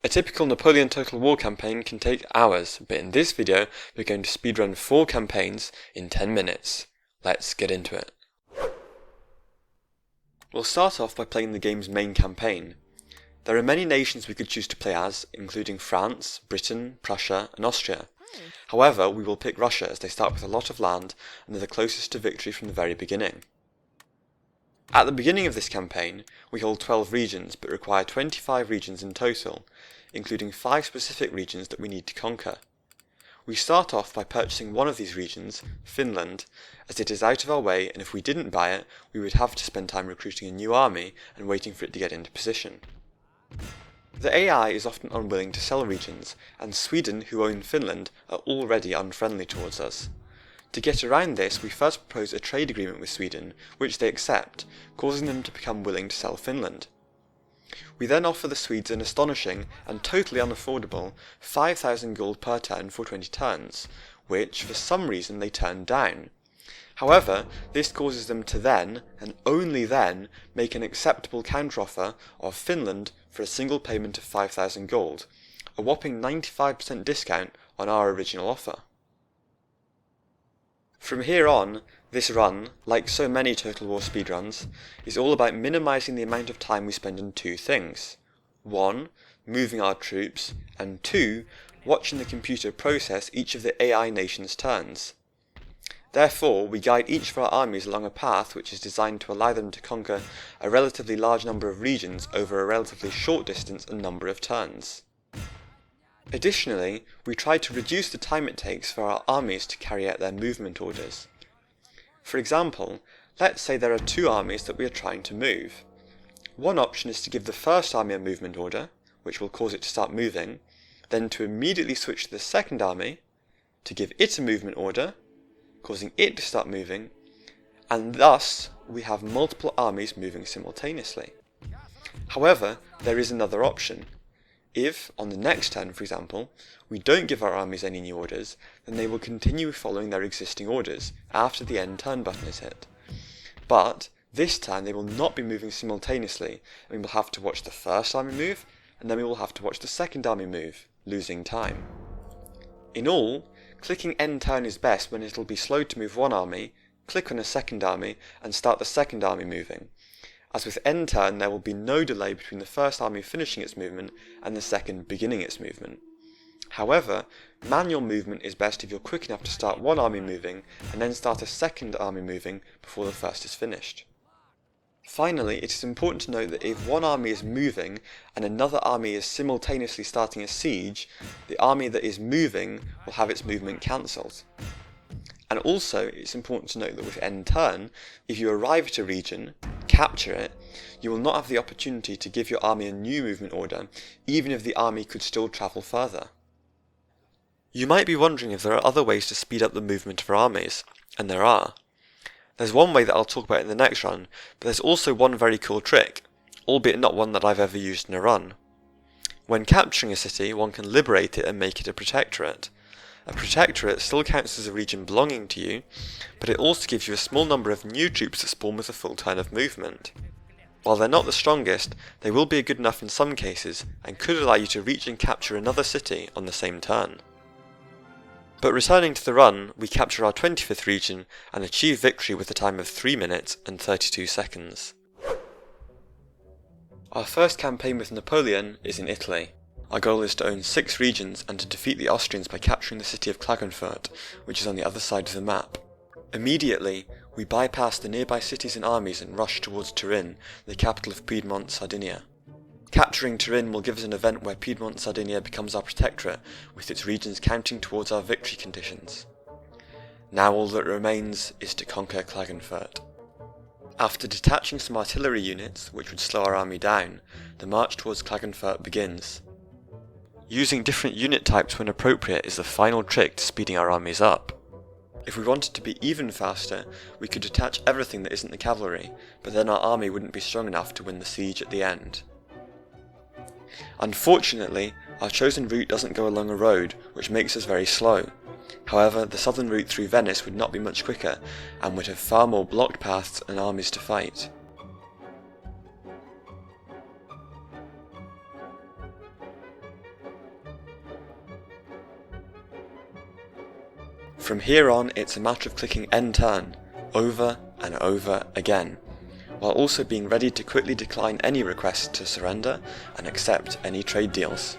A typical Napoleon Total War campaign can take hours, but in this video we're going to speedrun 4 campaigns in 10 minutes. Let's get into it. We'll start off by playing the game's main campaign. There are many nations we could choose to play as, including France, Britain, Prussia and Austria. However, we will pick Russia as they start with a lot of land and are the closest to victory from the very beginning. At the beginning of this campaign, we hold 12 regions but require 25 regions in total, including 5 specific regions that we need to conquer. We start off by purchasing one of these regions, Finland, as it is out of our way, and if we didn't buy it, we would have to spend time recruiting a new army and waiting for it to get into position. The AI is often unwilling to sell regions, and Sweden, who own Finland, are already unfriendly towards us. To get around this, we first propose a trade agreement with Sweden, which they accept, causing them to become willing to sell Finland. We then offer the Swedes an astonishing, and totally unaffordable, 5,000 gold per turn for 20 turns, which, for some reason, they turn down. However, this causes them to then, and only then, make an acceptable counteroffer of Finland for a single payment of 5,000 gold, a whopping 95% discount on our original offer. From here on, this run, like so many Total War speedruns, is all about minimising the amount of time we spend on 2 things. 1. Moving our troops, and 2. Watching the computer process each of the AI nations' turns. Therefore, we guide each of our armies along a path which is designed to allow them to conquer a relatively large number of regions over a relatively short distance and number of turns. Additionally, we try to reduce the time it takes for our armies to carry out their movement orders. For example, let's say there are 2 armies that we are trying to move. One option is to give the first army a movement order, which will cause it to start moving, then to immediately switch to the second army, to give it a movement order, causing it to start moving, and thus we have multiple armies moving simultaneously. However, there is another option. If, on the next turn for example, we don't give our armies any new orders, then they will continue following their existing orders after the end turn button is hit. But, this time they will not be moving simultaneously, and we will have to watch the first army move, and then we will have to watch the second army move, losing time. In all, clicking end turn is best when it will be slow to move one army, click on a second army, and start the second army moving. As with end turn, there will be no delay between the first army finishing its movement and the second beginning its movement. However, manual movement is best if you're quick enough to start one army moving and then start a second army moving before the first is finished. Finally, it is important to note that if one army is moving and another army is simultaneously starting a siege, the army that is moving will have its movement cancelled. And also, it's important to note that with end turn, if you arrive at a region, capture it, you will not have the opportunity to give your army a new movement order, even if the army could still travel further. You might be wondering if there are other ways to speed up the movement of our armies, and there are. There's one way that I'll talk about in the next run, but there's also one very cool trick, albeit not one that I've ever used in a run. When capturing a city, one can liberate it and make it a protectorate. A protectorate still counts as a region belonging to you, but it also gives you a small number of new troops that spawn with a full turn of movement. While they're not the strongest, they will be good enough in some cases, and could allow you to reach and capture another city on the same turn. But returning to the run, we capture our 25th region and achieve victory with a time of 3 minutes and 32 seconds. Our first campaign with Napoleon is in Italy. Our goal is to own 6 regions and to defeat the Austrians by capturing the city of Klagenfurt, which is on the other side of the map. Immediately, we bypass the nearby cities and armies and rush towards Turin, the capital of Piedmont, Sardinia. Capturing Turin will give us an event where Piedmont, Sardinia becomes our protectorate, with its regions counting towards our victory conditions. Now all that remains is to conquer Klagenfurt. After detaching some artillery units, which would slow our army down, the march towards Klagenfurt begins. Using different unit types when appropriate is the final trick to speeding our armies up. If we wanted to be even faster, we could detach everything that isn't the cavalry, but then our army wouldn't be strong enough to win the siege at the end. Unfortunately, our chosen route doesn't go along a road, which makes us very slow. However, the southern route through Venice would not be much quicker, and would have far more blocked paths and armies to fight. From here on, it's a matter of clicking end turn over and over again, while also being ready to quickly decline any requests to surrender and accept any trade deals.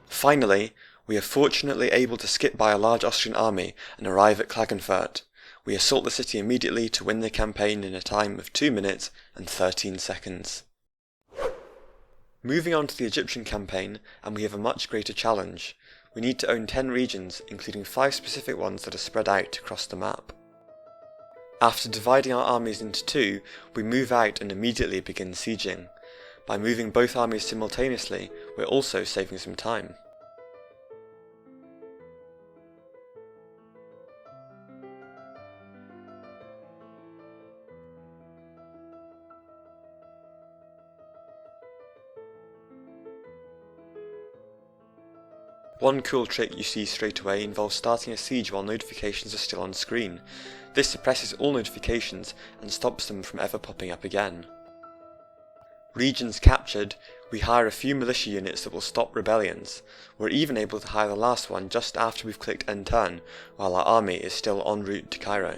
Finally, we are fortunately able to skip by a large Austrian army and arrive at Klagenfurt. We assault the city immediately to win the campaign in a time of 2 minutes and 13 seconds. Moving on to the Egyptian campaign, and we have a much greater challenge. We need to own 10 regions, including 5 specific ones that are spread out across the map. After dividing our armies into 2, we move out and immediately begin sieging. By moving both armies simultaneously, we're also saving some time. One cool trick you see straight away involves starting a siege while notifications are still on screen. This suppresses all notifications and stops them from ever popping up again. Regions captured, we hire a few militia units that will stop rebellions. We're even able to hire the last one just after we've clicked end turn, while our army is still en route to Cairo.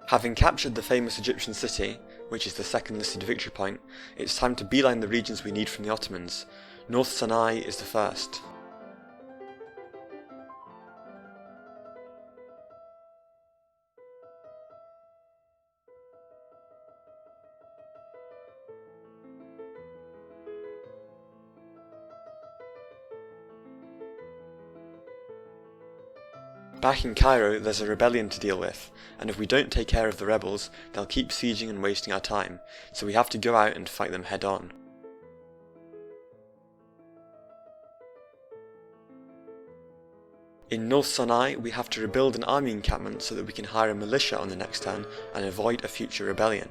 Having captured the famous Egyptian city, which is the second listed victory point, it's time to beeline the regions we need from the Ottomans. North Sinai is the first. Back in Cairo, there's a rebellion to deal with, and if we don't take care of the rebels, they'll keep sieging and wasting our time, so we have to go out and fight them head on. In North Sinai, we have to rebuild an army encampment so that we can hire a militia on the next turn and avoid a future rebellion.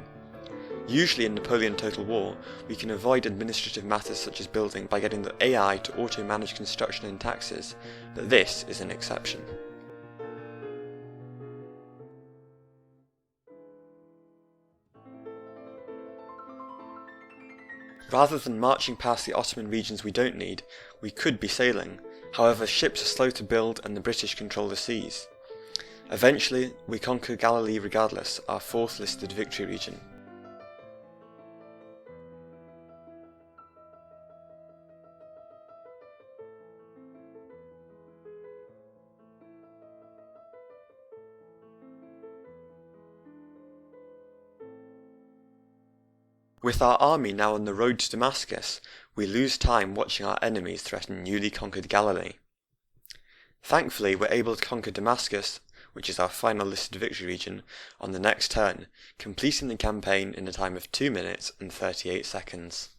Usually in Napoleon Total War, we can avoid administrative matters such as building by getting the AI to auto-manage construction and taxes, but this is an exception. Rather than marching past the Ottoman regions we don't need, we could be sailing. However, ships are slow to build and the British control the seas. Eventually, we conquer Galilee regardless, our 4th listed victory region. With our army now on the road to Damascus, we lose time watching our enemies threaten newly conquered Galilee. Thankfully, we're able to conquer Damascus, which is our final listed victory region, on the next turn, completing the campaign in a time of 2 minutes and 38 seconds.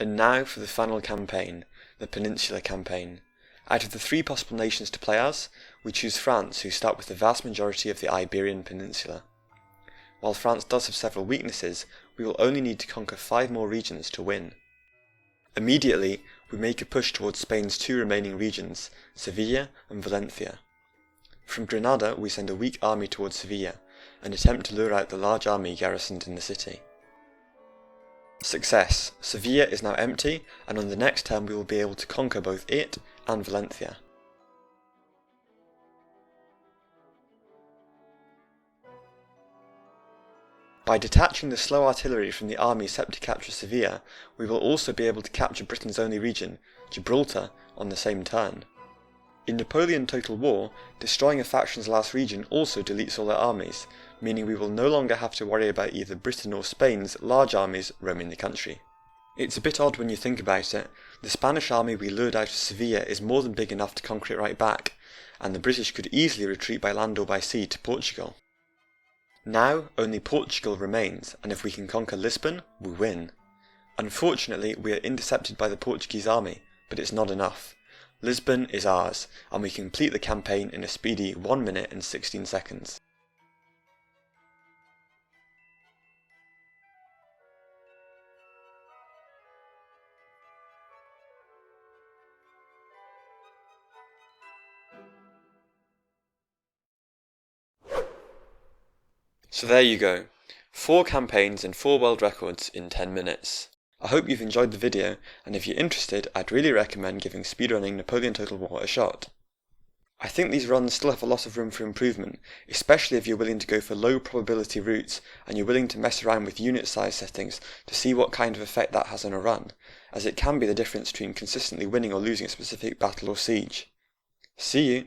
And now for the final campaign, the Peninsula campaign. Out of the 3 possible nations to play as, we choose France, who start with the vast majority of the Iberian Peninsula. While France does have several weaknesses, we will only need to conquer 5 more regions to win. Immediately, we make a push towards Spain's 2 remaining regions, Sevilla and Valencia. From Granada, we send a weak army towards Sevilla, and attempt to lure out the large army garrisoned in the city. Success! Sevilla is now empty, and on the next turn we will be able to conquer both it and Valencia. By detaching the slow artillery from the army set to capture Sevilla, we will also be able to capture Britain's only region, Gibraltar, on the same turn. In Napoleon Total War, destroying a faction's last region also deletes all their armies, meaning we will no longer have to worry about either Britain or Spain's large armies roaming the country. It's a bit odd when you think about it. The Spanish army we lured out of Sevilla is more than big enough to conquer it right back, and the British could easily retreat by land or by sea to Portugal. Now only Portugal remains, and if we can conquer Lisbon, we win. Unfortunately, we are intercepted by the Portuguese army, but it's not enough. Lisbon is ours, and we complete the campaign in a speedy 1 minute and 16 seconds. So there you go, 4 campaigns and 4 world records in 10 minutes. I hope you've enjoyed the video, and if you're interested, I'd really recommend giving speedrunning Napoleon Total War a shot. I think these runs still have a lot of room for improvement, especially if you're willing to go for low probability routes and you're willing to mess around with unit size settings to see what kind of effect that has on a run, as it can be the difference between consistently winning or losing a specific battle or siege. See you!